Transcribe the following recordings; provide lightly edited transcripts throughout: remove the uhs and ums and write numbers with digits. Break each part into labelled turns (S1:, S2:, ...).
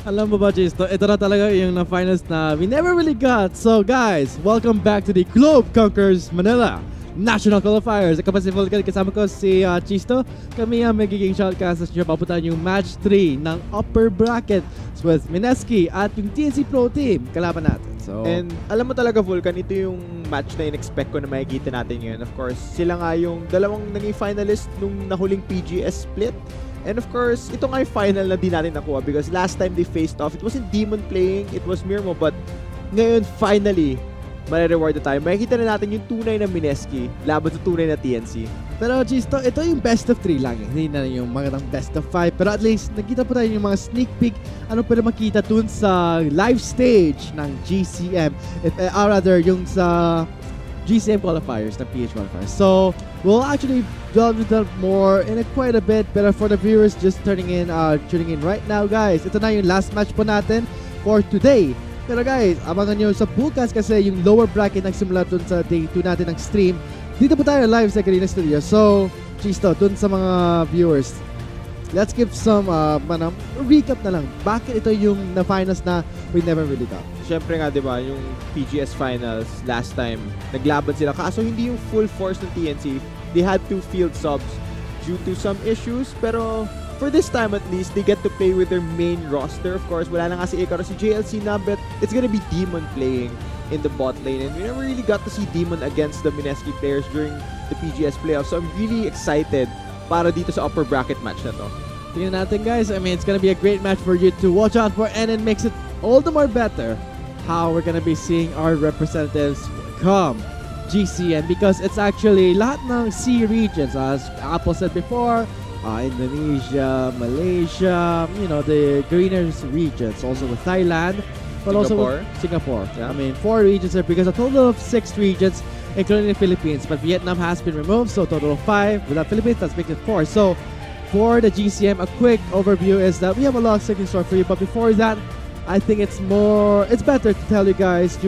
S1: Alam mo ba, Jisto, ito na talaga yung na-finals na we never really got. So guys, welcome back to the Conquerors Manila National Qualifiers. Ako pa si Vulcan, kasama ko si Chisto. Kami ang magiging shoutcast at siya papuntahan yung match 3 ng upper bracket with MSK at yung TNC Pro Team. Kalaban natin. So,
S2: and alam mo talaga, Vulcan, ito yung match na in-expect ko na makikita natin ngayon. Of course, sila nga yung dalawang naging finalist nung nahuling PGS split. And of course, ito nga yung final na di natin nakuha because last time they faced off, it wasn't Demon playing, it was Mirmo. But ngayon, finally, ma-reward na tayo. Makikita na natin yung tunay na MSK laban sa tunay na TNC.
S1: Pero Jisto, ito yung best of 3 lang. Hindi na yung mga best of 5. Pero at least, nakita po tayo yung mga sneak peek. Ano pwede makita dun sa live stage ng GCM. Or rather, yung sa GCM qualifiers, ng PH qualifiers. So, we'll actually delve into that more in quite a bit. Pero for the viewers just tuning in right now, guys, ito na yung last match po natin for today. Pero guys, abangan nyo sa bukas kasi yung lower bracket nagsimula dun sa day 2 natin ng stream. Dito po tayo live sa Karina Studio. So, Chisto, dun sa mga viewers, let's give some recap na lang. Bakit ito yung na-finals na we never really got?
S2: Siyempre nga, di ba, yung PGS finals last time, naglaban sila. Kaso hindi yung full force ng TNC. They had to field subs due to some issues. Pero for this time at least, they get to play with their main roster. Of course, wala na nga si Icaro, si JLC na, but it's gonna be Demon playing in the bot lane. And we never really got to see Demon against the MSK players during the PGS playoffs. So I'm really excited para dito sa upper bracket match na to.
S1: Tingnan natin, guys. I mean, it's gonna be a great match for you to watch out for, and it makes it all the more better how we're gonna be seeing our representatives come GCN because it's actually lahat ng C regions, as Apple said before. Indonesia, Malaysia, you know, the greenest regions, also with Thailand, but also with Singapore. Yeah. I mean, 4 regions there because a total of 6 regions, including the Philippines. But Vietnam has been removed, so a total of 5. Without Philippines, that's making it 4. So, for the GCM, a quick overview is that we have a lot of things in store for you. But before that, I think it's better to tell you guys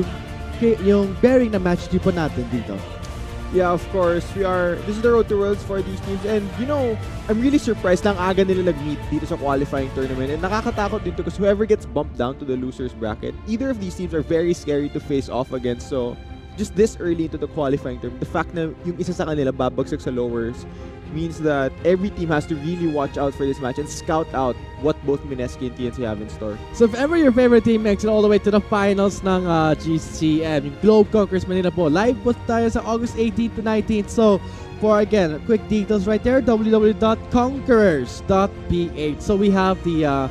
S1: yung bearing na match po natin dito.
S2: Yeah, of course, this is the Road to Worlds for these teams. And, you know, I'm really surprised lang aga nila nag-meet dito sa qualifying tournament. And nakakatakot dito because whoever gets bumped down to the loser's bracket, either of these teams are very scary to face off against. So, just this early into the qualifying tournament, the fact na yung isa sa kanila babagsak sa lowers means that every team has to really watch out for this match and scout out what both MSK and TNC have in store.
S1: So if ever your favorite team makes it all the way to the finals ng GCM, yung Conquerors Manila po, live po tayo sa August 18th to 19th. So for, again, quick details right there, www.conquerors.ph. So we have the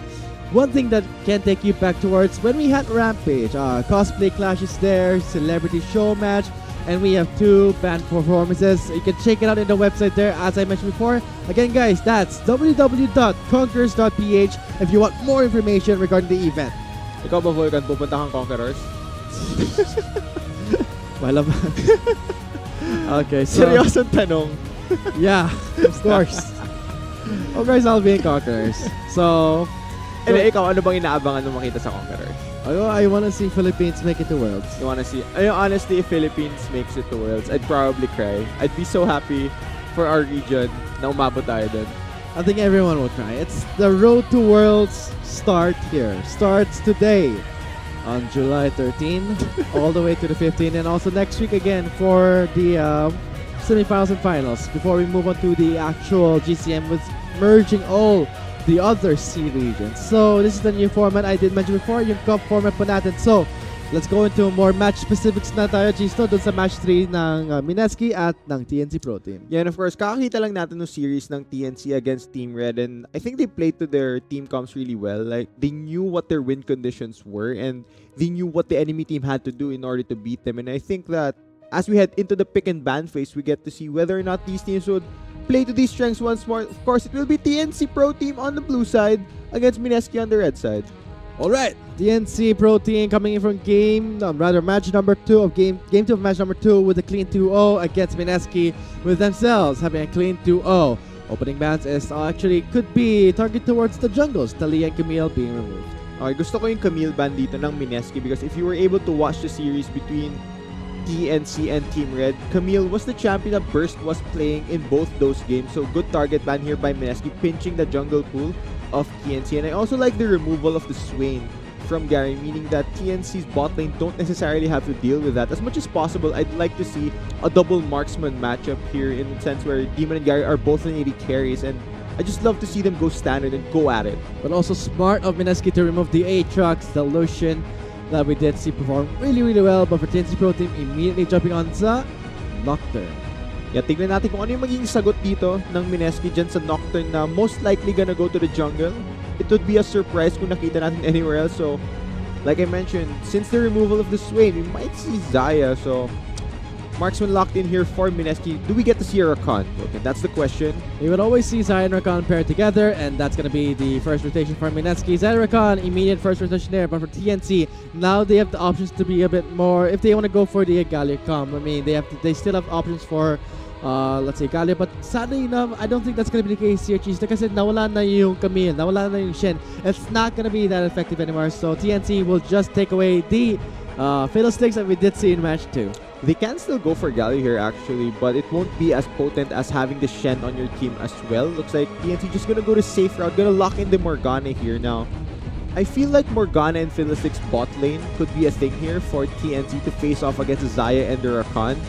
S1: one thing that can take you back towards when we had Rampage. Cosplay clashes there, celebrity show match, and we have 2 band performances. You can check it out in the website there, as I mentioned before. Again, guys, that's www.conquerors.ph if you want more information regarding the event.
S2: Ikaw ba, Vulcan, pupunta kang Conquerors?
S1: Wala ba? Okay, so
S2: seryosong tanong.
S1: Yeah, of course. Of course, I'll be in Conquerors. So,
S2: ikaw, ano bang inaabangan mo makita sa Conquerors?
S1: I want to see Philippines make it to Worlds.
S2: You want to see? Honestly, if Philippines makes it to Worlds, I'd probably cry. I'd be so happy for our region na umabot tayo dun.
S1: I think everyone will cry. It's the Road to Worlds starts today on July 13 all the way to the 15th, and also next week again for the semifinals and finals before we move on to the actual GCM with merging all the other C regions. So this is the new format I did mention before, yung cup format po natin. So let's go into more match specifics na tayo, Chisto, dun sa match 3 ng MSK at ng TNC Pro Team.
S2: Yeah, and of course, kakakita lang natin ng series ng TNC against Team Red, and I think they played to their team comps really well. Like, they knew what their win conditions were, and they knew what the enemy team had to do in order to beat them. And I think that as we head into the pick and ban phase, we get to see whether or not these teams would play to these strengths once more. Of course, it will be TNC Pro Team on the blue side against MSK on the red side.
S1: Alright, TNC Pro Team coming in from match number 2 of game 2 of match number 2 with a clean 2-0 against MSK, with themselves having a clean 2-0. Opening bans is actually could be targeted towards the jungles, Talia and Camille being removed.
S2: Okay, gusto ko yung Camille ban dito ng MSK because if you were able to watch the series between TNC and Team Red, Camille was the champion that Burst was playing in both those games. So good target ban here by MSK, pinching the jungle pool. of TNC. And I also like the removal of the Swain from Gary, meaning that TNC's bot lane don't necessarily have to deal with that. As much as possible, I'd like to see a double marksman matchup here, in the sense where Demon and Gary are both in AD carries, and I just love to see them go standard and go at it.
S1: But also smart of MSK to remove the Aatrox, the Lucian that we did see perform really, really well. But for TNC Pro Team, immediately jumping on sa Nocturne.
S2: Yeah, tignan natin kung ano yung magiging sagot dito ng MSK dyan sa Nocturne na most likely gonna go to the jungle. It would be a surprise kung nakita natin anywhere else. So, like I mentioned, since the removal of the Swain, we might see Xayah. So, marksman locked in here for MSK. Do we get to see a Rakan? Okay, that's the question.
S1: We would always see Xayah and Rakan paired together, and that's going to be the first rotation for MSK. Xayah and Rakan, immediate first rotation there, but for TNC, now they have the options to be a bit more, if they want to go for the Galio comp, I mean, they still have options for let's say Galio, but sadly enough, I don't think that's gonna be the case here, Cheese, kasi nawala na yung Camille, nawala na yung Shen. It's not gonna be that effective anymore, so TNC will just take away the Fiddlesticks that we did see in match 2.
S2: They can still go for Galio here actually, but it won't be as potent as having the Shen on your team as well. Looks like TNC just gonna go to safe route, gonna lock in the Morgana here now. I feel like Morgana and Fiddlesticks bot lane could be a thing here for TNC to face off against Xayah and the Rakan.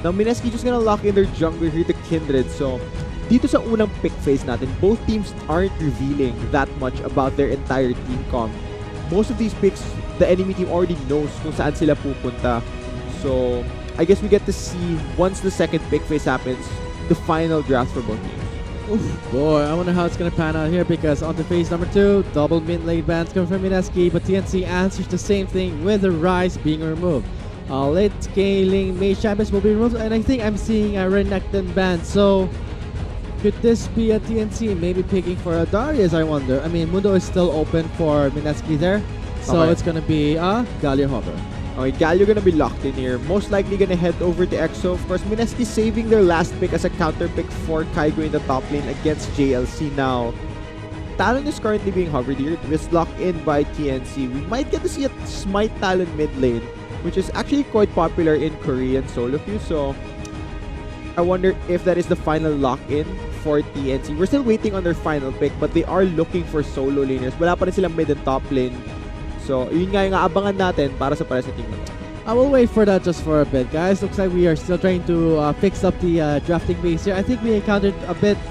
S2: Now, MSK just gonna lock in their jungler here, the Kindred. So, dito sa unang pick phase natin, both teams aren't revealing that much about their entire team comp. Most of these picks, the enemy team already knows kung saan sila pupunta. So, I guess we get to see, once the second pick phase happens, the final draft for both teams.
S1: Oof, boy, I wonder how it's gonna pan out here, because on to phase number 2, double mid lane bans coming from MSK, but TNC answers the same thing with the Rise being removed. Late scaling mage champions will be removed, and I think I'm seeing a Renekton ban. So, could this be a TNC maybe picking for a Darius, I wonder? I mean, Mundo is still open for MSK there, so
S2: okay.
S1: It's gonna be a Galio hover.
S2: Okay, Galio gonna be locked in here. Most likely gonna head over to EXO. Of course, MSK saving their last pick as a counter pick for Kaigo in the top lane against JLC now. Talon is currently being hovered here. It's locked in by TNC. We might get to see a Smite Talon mid lane, which is actually quite popular in Korean solo queue. So, I wonder if that is the final lock-in for TNC. We're still waiting on their final pick, but they are looking for solo laners. Wala pa rin silang mid and top lane. So, yun nga yung aabangan natin para sa pares na team na to.
S1: I will wait for that just for a bit, guys. Looks like we are still trying to fix up the drafting base here. I think we encountered a bit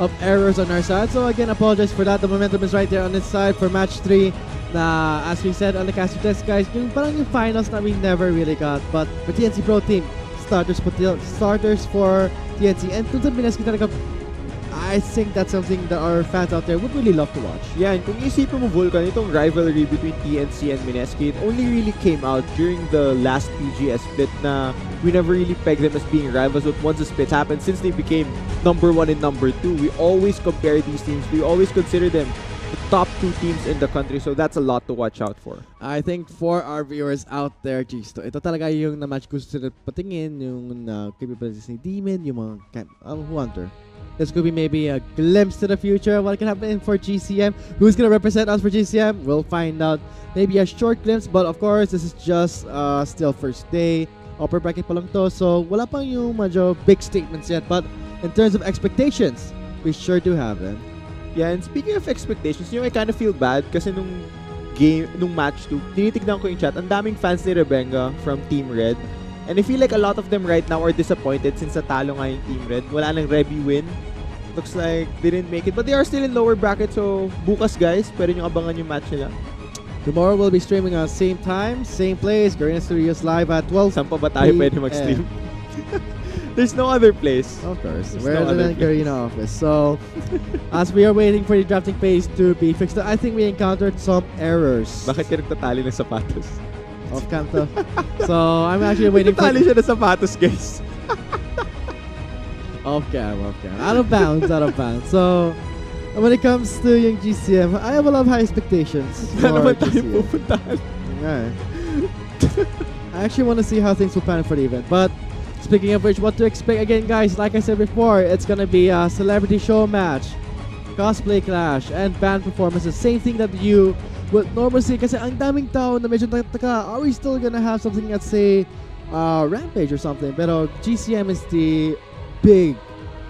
S1: of errors on our side. So, again, apologize for that. The momentum is right there on this side for match 3. Na, as we said on the caster test, guys, yung parang yung finals that we never really got. But for TNC Pro Team, starters for TNC, and to the MSK talaga, I think that's something that our fans out there would really love to watch.
S2: Yeah, and kung isipin mo, Vulcan, itong rivalry between TNC and MSK, it only really came out during the last PGS split na we never really pegged them as being rivals, but once the split happened, since they became number 1 and number 2, we always compare these teams. We always consider them the top 2 teams in the country, so that's a lot to watch out for.
S1: I think for our viewers out there, geez, ito talaga yung na-match gusto sila patingin, yung capabilities ni Demon, yung mga Hunter. This could be maybe a glimpse to the future of what can happen for GCM. Who's going to represent us for GCM? We'll find out. Maybe a short glimpse, but of course, this is just still first day. Upper bracket pa lang to, so wala pang yung medyo big statements yet, but in terms of expectations, we sure do have them.
S2: Yeah, and speaking of expectations, I kind of feel bad kasi nung match 2, tinitignan ko yung chat, ang daming fans ni Rebenga from Team Red. And I feel like a lot of them right now are disappointed since natalo nga yung Team Red. Wala nang Rebi win. Looks like they didn't make it, but they are still in lower bracket, so bukas guys, pwede nyo abangan yung match nila.
S1: Tomorrow we'll be streaming at same time, same place, Garena Studios live at 12.
S2: Saan pa ba tayo pwede mag-stream? There's no other place.
S1: Of course. We're in the Garena office. So, as we are waiting for the drafting phase to be fixed, I think we encountered some errors.
S2: Bakit ka nagtatali ng sapatos?
S1: Off camera. So, I'm actually waiting for...
S2: Nagtatali siya ng sapatos, guys.
S1: Off camera. Out of bounds. So, when it comes to yung GCM, I have a lot of high expectations.
S2: Saan naman tayo pupuntahan?
S1: Yeah. I actually want to see how things will pan for the event. But, speaking of which, what to expect again, guys, like I said before, it's gonna be a celebrity show match, cosplay clash, and band performances. Same thing that you would normally see. Kasi ang daming tao na medyo nagtaka, are we still gonna have something at say Rampage or something? Pero GCM is the big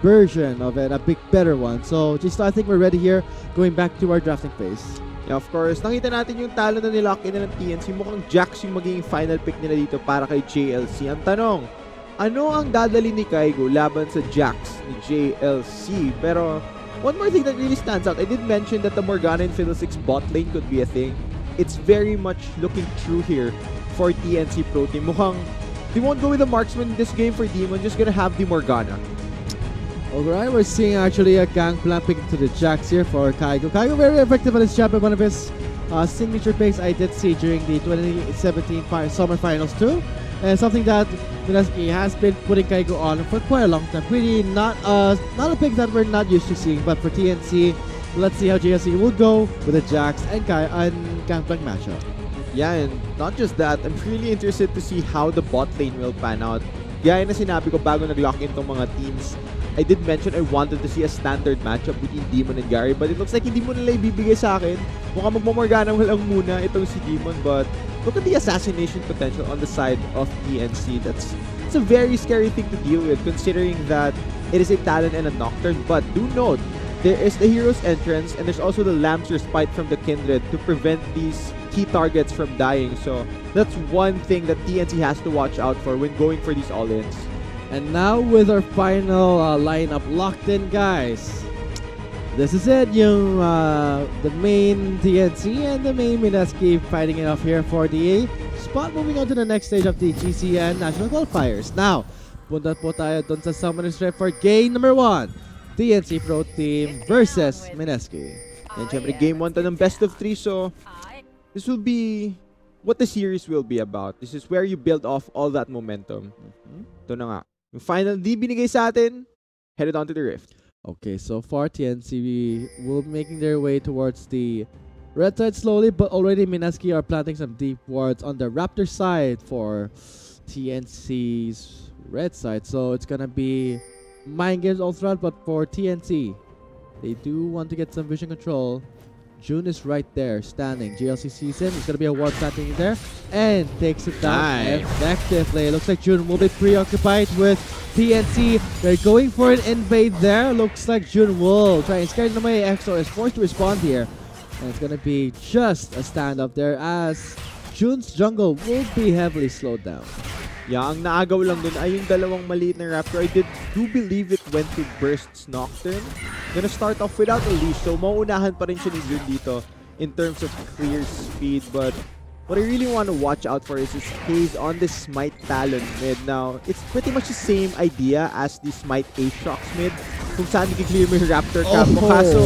S1: version of it, a big better one. So just I think we're ready here, going back to our drafting phase.
S2: Yeah, of course, nakita natin yung talent na nilock in ng TNC. Mukhang Jax yung magiging final pick nila dito para kay JLC. Ang tanong, ano ang dadali ni Kaigo laban sa Jax ni JLC? Pero one more thing that really stands out, I did mention that the Morgana and Fiddlesticks bot lane could be a thing. It's very much looking true here for TNC Pro Team. Mukhang they won't go with the marksman in this game for Demon, just gonna have the Morgana.
S1: Alright, we're seeing actually a Gangplank picking to the Jax here for Kaigo. Kaigo very effective on his champion, one of his signature picks I did see during the 2017 Summer Finals too. And something that MSK has been putting Kaigo on for quite a long time. Pretty not a pick that we're not used to seeing, but for TNC, let's see how JLC will go with the Jax and Gangplank matchup.
S2: Yeah, and not just that, I'm really interested to see how the bot lane will pan out. Gaya na sinabi ko bago nag-lock in tong mga teams, I did mention I wanted to see a standard matchup between Demon and Gary, but it looks like hindi mo nila ibibigay sa akin. Mukhang magmamorgana lang muna itong si Demon, but look at the assassination potential on the side of TNC. It's a very scary thing to deal with, considering that it is a Talon and a Nocturne, but do note, there is the hero's entrance, and there's also the Lamb's Respite from the Kindred to prevent these key targets from dying. So that's one thing that TNC has to watch out for when going for these all-ins.
S1: And now with our final lineup locked in, guys. This is it, yung the main TNC and the main MSK fighting it off here for the spot. Moving on to the next stage of the GCN National Qualifiers. Now, punta po tayo dun sa Summoner's Rift for game number 1. TNC Pro Team versus MSK.
S2: And syempre, game 1 to ng best of 3, so this will be what the series will be about. This is where you build off all that momentum. Ito na nga. Yung final D binigay sa atin, headed on to the Rift.
S1: Okay, so far TNC will making their way towards the red side slowly, but already MSK are planting some deep wards on the Raptor side for TNC's red side. So it's gonna be mind games all throughout, but for TNC, they do want to get some vision control. June is right there, standing. JLC sees him. He's going to be a ward planting there and takes it down effectively. Looks like June will be preoccupied with TNC. They're going for an invade there. Looks like June will try and scare them away. EXO is forced to respond here. And it's going to be just a standoff there as June's jungle will be heavily slowed down.
S2: Yeah, ang naagaw lang dun ay yung dalawang maliit na Raptor. I do believe it went to Burst's Nocturne. Gonna start off without a leash, so mauunahan pa rin siya ni June dito in terms of clear speed. But what I really want to watch out for is his haze on the Smite Talon mid. Now, it's pretty much the same idea as the Smite Aatrox mid, kung saan nag-clear mo yung Raptor cap mo. Kaso,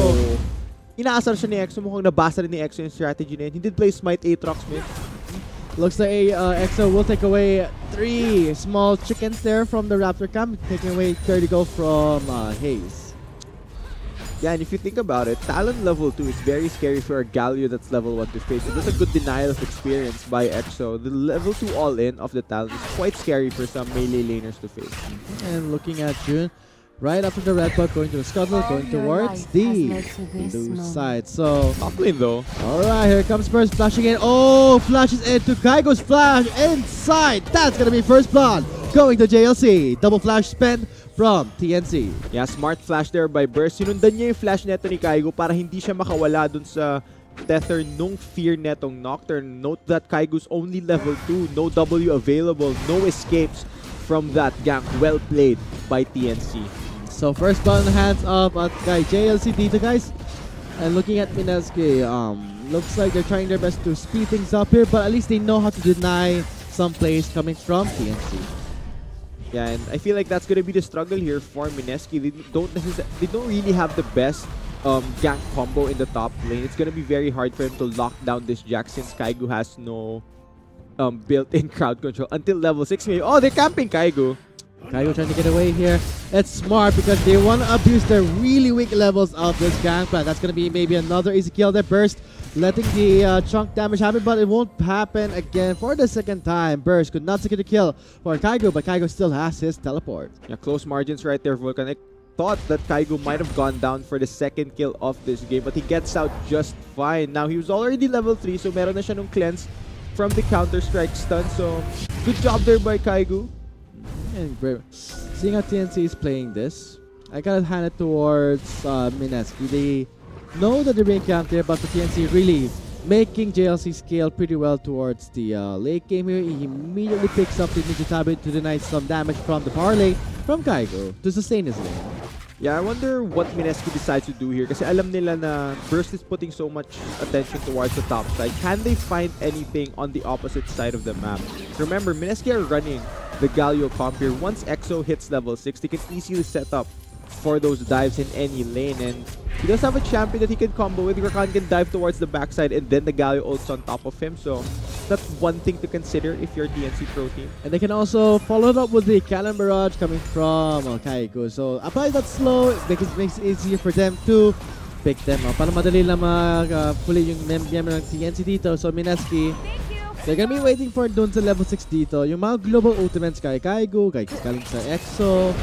S2: inaasar siya ni EXO. Mukhang nabasa rin ni EXO yung strategy na yun. He did play Smite Aatrox mid.
S1: Looks like EXO will take away 3 small chickens there from the Raptor camp, taking away 30 gold from Haze.
S2: Yeah, and if you think about it, Talon level 2 is very scary for a Galio that's level 1 to face. It was a good denial of experience by EXO. The level 2 all-in of the Talon is quite scary for some melee laners to face.
S1: And looking at June, right after the red buff, going to the scuttle, going towards the blue side. So,
S2: top lane though.
S1: Alright, here comes first flashing in. Oh, flashes into Kaigo's flash inside. That's gonna be first blood. Going to JLC. Double flash spent from TNC.
S2: Yeah, smart flash there by Burst. Sinundan niya yung flash neto ni Kaigo para hindi siya makawala dun sa tether nung fear netong Nocturne. Note that Kaigo's only level 2. No W available. No escapes from that gank. Well played by TNC.
S1: So first ball in the hands of JLC dito, guys. And looking at MSK, looks like they're trying their best to speed things up here, but at least they know how to deny some plays coming from TNC.
S2: Yeah, and I feel like that's gonna be the struggle here for MSK. They don't really have the best gank combo in the top lane. It's gonna be very hard for him to lock down this Jack since Kaigo has no built-in crowd control until level 6 maybe. Oh, they're camping Kaigo.
S1: Kaigo trying to get away here. It's smart because they want to abuse the really weak levels of this Gangplank. That's going to be maybe another easy kill there. Burst letting the chunk damage happen, but it won't happen again for the second time. Burst could not secure the kill for Kaigo, but Kaigo still has his teleport.
S2: Yeah, close margins right there, Vulcan. I thought that Kaigo might have gone down for the second kill of this game, but he gets out just fine. Now, he was already level 3, so meron na siya nung cleanse from the Counter-Strike stun. So, good job there by Kaigo.
S1: And seeing how TNC is playing this, I gotta hand it towards Mineski. They know that they're being counter, but the TNC really making JLC scale pretty well towards the late game here. He immediately picks up the Ninja Tabi to deny some damage from the parlay from Kaigo to sustain his lane.
S2: Yeah, I wonder what Mineski decides to do here kasi alam nila na Burst is putting so much attention towards the top side. Can they find anything on the opposite side of the map? Remember, Mineski are running the Galio comp here. Once EXO hits level 6, they can easily set up for those dives in any lane, and he does have a champion that he can combo with. Rakan can dive towards the backside and then the Galio ults on top of him, so that's one thing to consider if you're TNC Pro Team.
S1: And they can also follow it up with the Cannon Barrage coming from Kaigo. So apply that slow, because it makes it easier for them to pick them up. Para madali lang mag-fully yung member ng TNC dito. So Mineski, they're gonna be waiting for dun sa level 6 dito. Yung mga global ultimates kay Kaigo, kay galing sa EXO.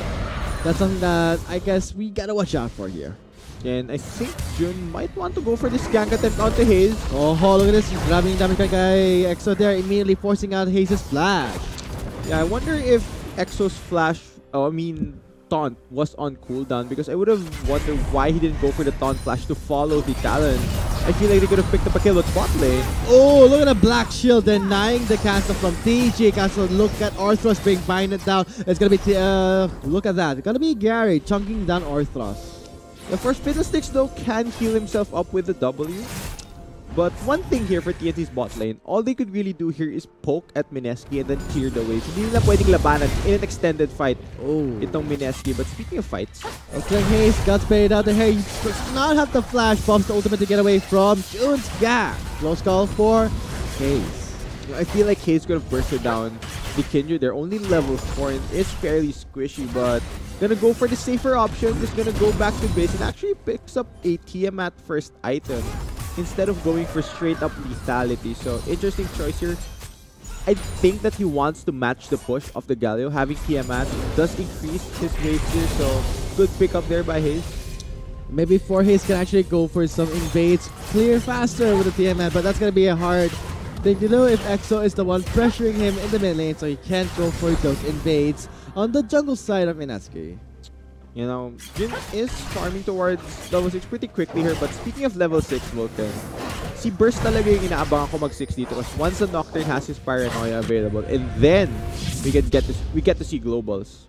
S1: That's something that I guess we gotta watch out for here.
S2: And I think Jun might want to go for this gank attempt onto Haze.
S1: Oh, look at this. He's grabbing damage kay EXO there, immediately forcing out Haze's flash.
S2: Yeah, I wonder if EXO's flash, taunt was on cooldown, because I would have wondered why he didn't go for the taunt flash to follow the talent. I feel like they could have picked up a kill with bot lane.
S1: Oh, look at the Black Shield denying the cancel from TJ. Cancel, look at Orthros being binded down. It's gonna be, look at that. It's gonna be Gary chunking down Orthros.
S2: The first Fiddlesticks though can heal himself up with the W. But one thing here for TNC's bot lane, all they could really do here is poke at Mineski and then clear the waves. Hindi nila pwedeng labanan in an extended fight itong Mineski. But speaking of fights,
S1: looks like Haze got sprayed out there. He does not have the flash, bumps the ultimate to get away from Jun's gang. Close call for Haze.
S2: I feel like Haze could have bursted down the Kindred. They're only level 4 and it's fairly squishy, but gonna go for the safer option. Just gonna go back to base and actually picks up a Tiamat first item instead of going for straight up lethality. So interesting choice here. I think that he wants to match the push of the Galio. Having Tiamat does increase his waves here, so good pick up there by Haze.
S1: Maybe 4 Haze can actually go for some invades, clear faster with the Tiamat, but that's gonna be a hard thing to do if EXO is the one pressuring him in the mid lane, so he can't go for those invades on the jungle side of Mineski.
S2: You know, Jin is farming towards level 6 pretty quickly here, but speaking of level 6, Vulcan, si Burst talaga yung inaabangan ko mag-6 dito, because once the Nocturne has his Paranoia available, and then we get to see globals.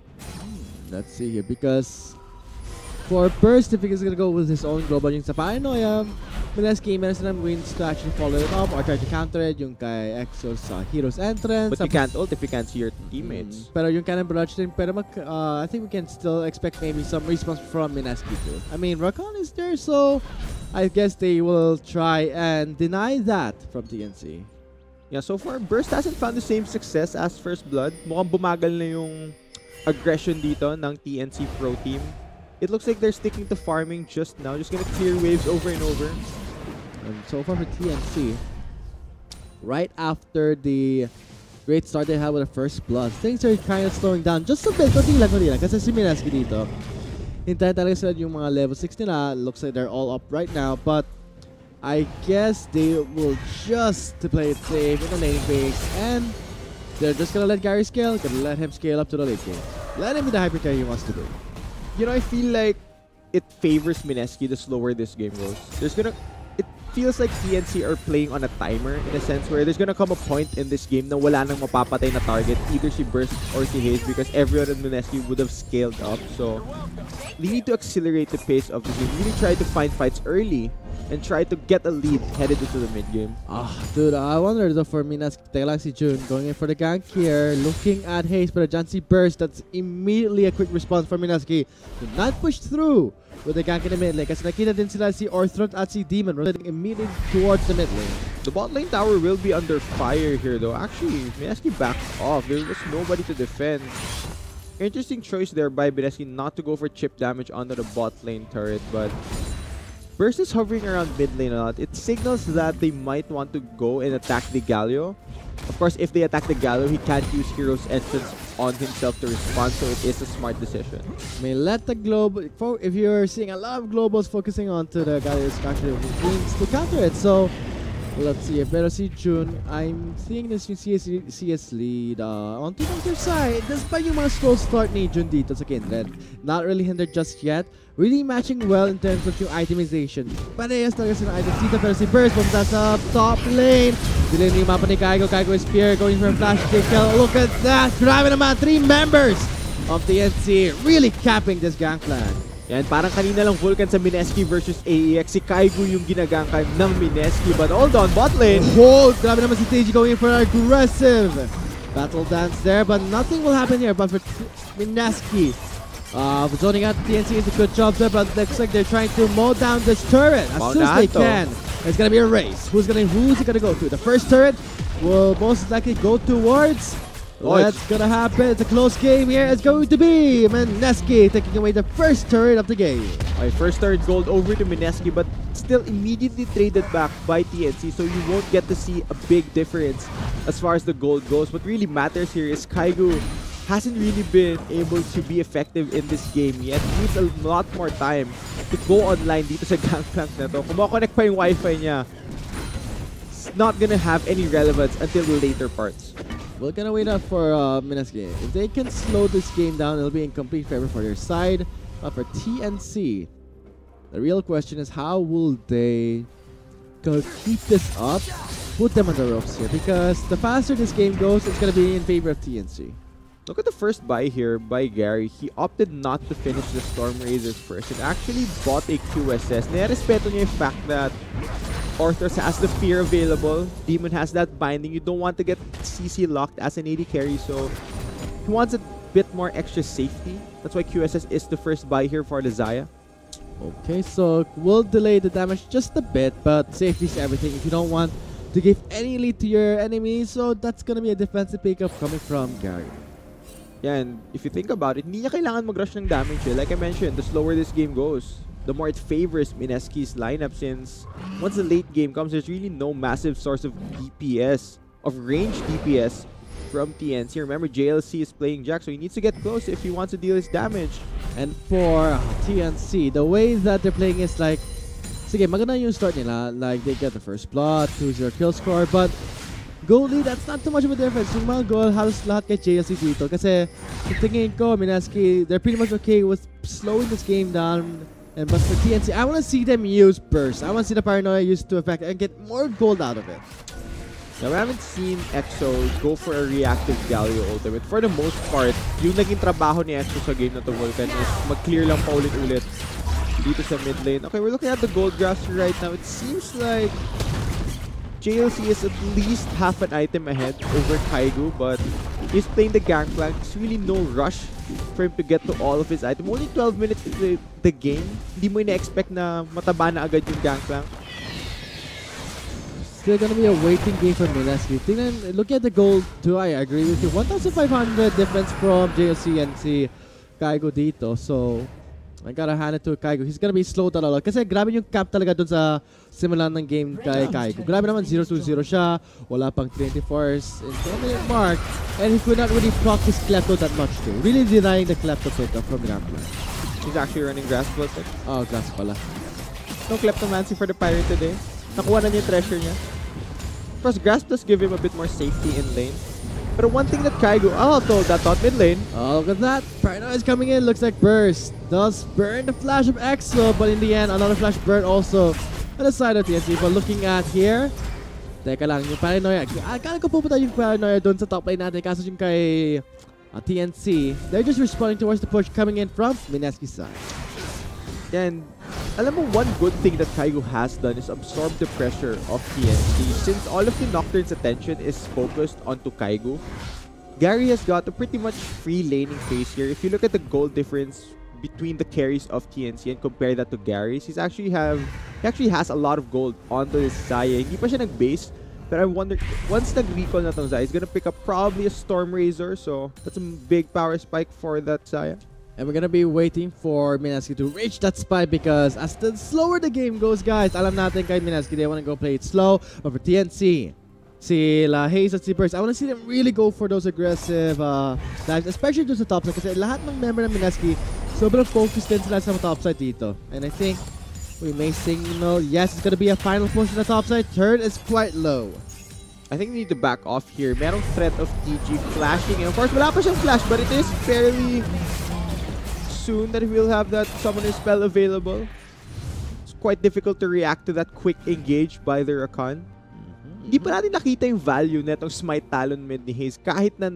S1: Let's see here, because for Burst, if he's gonna go with his own global yung sa Paranoia, Mineski meron silang wins to actually follow it up or try to counter it yung kay EXO's Hero's Entrance.
S2: But you can't ult if you can't see your teammates.
S1: Pero yung Cannon Barrage din, pero I think we can still expect maybe some response from Mineski too. I mean, Rakan is there, so I guess they will try and deny that from TNC.
S2: Yeah, so far, Burst hasn't found the same success as First Blood. Mukhang bumagal na yung aggression dito ng TNC Pro Team. It looks like they're sticking to farming just now. Just gonna clear waves over and over.
S1: And so far for TNC, right after the great start they had with the First Blood, things are kind of slowing down just a bit. Kunti lang. Kasi si Mineski dito, hintayin talaga sila yung mga level 6 nila. Looks like they're all up right now, but I guess they will just to play it safe in the lane phase, and they're just gonna let Gary scale, gonna let him scale up to the late game. Let him be the hyper carry he wants to be.
S2: You know, I feel like it favors Mineski the slower this game goes. It feels like TNC are playing on a timer in a sense where there's gonna come a point in this game na wala nang mapapatay na target, either si Burst or si Haze, because everyone in Mineski would have scaled up. So they need to accelerate the pace of the game. Really try to find fights early and try to get a lead headed into the mid game.
S1: Dude, I wonder though for Mineski, teka lang si Jun going in for the gank here, looking at Haze, but a Jancy Burst, that's immediately a quick response for Mineski. Did not push through with the gank in the mid lane, kasi nakita din sila si Orthros at si Demon rotating immediately towards the mid lane.
S2: The bot lane tower will be under fire here though. Actually, Mineski backs off. There was nobody to defend. Interesting choice there by Mineski not to go for chip damage onto the bot lane turret, but Burst is hovering around mid lane a lot. It signals that they might want to go and attack the Galio. Of course, if they attack the Galio, he can't use Hero's Entrance on himself to respond, so it is a smart decision.
S1: May let the global, if you're seeing a lot of globals focusing onto the Galio's actually wings to counter it, so Let's see. Pero si Jun, I'm seeing this yung CS lead on Team Conquerors side. Despite yung mga slow start ni Jun dito sa Kindred. Not really hindered just yet. Really matching well in terms of yung itemization. Parehas talaga sila items dito. Pero si Burst pumunta sa top lane. Dilin yung mapa ni Kaigo. Kaigo is Spear going for a flash kick. Look at that. Grabe naman. 3 members of TNC really capping this gangplank.
S2: Yan, parang kanina lang Vulcan sa Mineski versus AEX. Si Kaigo yung ginagangkan ng Mineski. But hold on, bot lane.
S1: Oh, grabe naman si TG going for an aggressive battle dance there. But nothing will happen here. But for Mineski, zoning out TNC is a good job there. But looks like they're trying to mow down this turret as soon as they can. It's gonna be a race. Who's it gonna go to? The first turret will most likely go towards. What's gonna happen? It's a close game here. It's going to be Mineski taking away the first turret of the game.
S2: Okay, first turret gold over to Mineski, but still immediately traded back by TNC, so you won't get to see a big difference as far as the gold goes. What really matters here is Kaigo hasn't really been able to be effective in this game yet. He needs a lot more time to go online dito sa gangplank na to. Kung makonect pa yung wifi niya, it's not gonna have any relevance until the later parts.
S1: We're gonna wait up for Mineski. If they can slow this game down, it'll be in complete favor for their side. But for TNC, the real question is how will they keep this up? Put them on the ropes here, because the faster this game goes, it's gonna be in favor of TNC.
S2: Look at the first buy here by Gary. He opted not to finish the Storm Razors first and actually bought a QSS. Nirespeto niya yung fact that Orthros has the fear available. Demon has that binding. You don't want to get CC locked as an AD carry, so he wants a bit more extra safety. That's why QSS is the first buy here for the Xayah.
S1: Okay, so we'll delay the damage just a bit, but safety is everything. If you don't want to give any lead to your enemy, so that's gonna be a defensive pickup coming from Gary.
S2: Yeah, and if you think about it, hindi niya kailangan mag-rush ng damage eh. Like I mentioned, the slower this game goes, the more it favors Mineski's lineup, since once the late game comes, there's really no massive source of DPS, of ranged DPS from TNC. Remember, JLC is playing Jack, so he needs to get close if he wants to deal his damage.
S1: And for TNC, the way that they're playing is like, sige, maganda yung start nila. Like, they get the first plot, 2-0 kill score, but goal lead, that's not too much of a difference. Yung mga goal, halos lahat kay JLC dito. Kasi, tingin ko, Mineski, they're pretty much okay with slowing this game down. And but for TNC, I want to see them use burst. I want to see the paranoia used to effect and get more gold out of it.
S2: Now, we haven't seen EXO go for a reactive Galio ultimate. For the most part, yung naging trabaho ni EXO sa game na to, Vulcan, is mag-clear lang paulit-ulit dito sa mid lane. Okay, we're looking at the gold graphs right now. It seems like JLC is at least half an item ahead over Kaigo, but he's playing the gangplank. There's really no rush for him to get to all of his items. Only 12 minutes into the game. Hindi mo ina-expect na mataba na agad yung gangplank.
S1: Still gonna be a waiting game for Mineski. Look at the gold too. I agree with you. 1,500 difference from JLC and si Kaigo dito. So, I gotta hand it to Kaigo. He's gonna be slowed down a lot. Kasi grabe yung cap talaga dun sa simulan ng game kay Kaigo. Grabe naman 0-2-0 siya. Wala pang 24s in 10-minute mark. And he could not really proc his Klepto that much too. Really denying the Klepto pickup from Gambler.
S2: He's actually running Grass Plus.
S1: Oh, Grass pala.
S2: No Kleptomancy for the Pirate today. Nakuha na niya yung treasure niya. Plus, Grass Plus give him a bit more safety in lane. But one thing that Kaigo told that top mid lane.
S1: Oh, look at that. Paranoia is coming in. Looks like Burst does burn the flash of EXO, but in the end, another flash burn also on the side of TNC. But looking at here, teka lang, yung Paranoia. Akala ko pupunta yung Paranoia doon sa top lane natin. Kaso yung kay TNC, they're just responding towards the push coming in from Mineski's side.
S2: And alam mo, one good thing that Kaigo has done is absorb the pressure of TNC. Since all of the Nocturne's attention is focused onto Kaigo, Gary has got a pretty much free laning phase here. If you look at the gold difference between the carries of TNC and compare that to Gary's, he actually has a lot of gold onto his Xayah. Hindi pa siya nag-base, but I wonder, once nag-recall na tong Xayah, he's gonna pick up probably a Storm Razor, so that's a big power spike for that Xayah.
S1: And we're gonna be waiting for Mineski to reach that spike, because as the slower the game goes, guys, alam natin kay Mineski, they wanna go play it slow. But for TNC, si Haze at si Burst, I wanna see them really go for those aggressive dives, especially to the top side, kasi lahat ng member ng Mineski, sobrang focused din sila sa top side dito. And I think We may signal. Yes, it's going to be a final push on the top side. Turn is quite low.
S2: I think we need to back off here. Merong threat of TG flashing. And of course, wala pa siyang flash, but it is fairly soon that we'll have that summoner spell available. It's quite difficult to react to that quick engage by the Rakan. Hindi pa natin nakita yung value netong Smite Talon mid ni Haze. Kahit na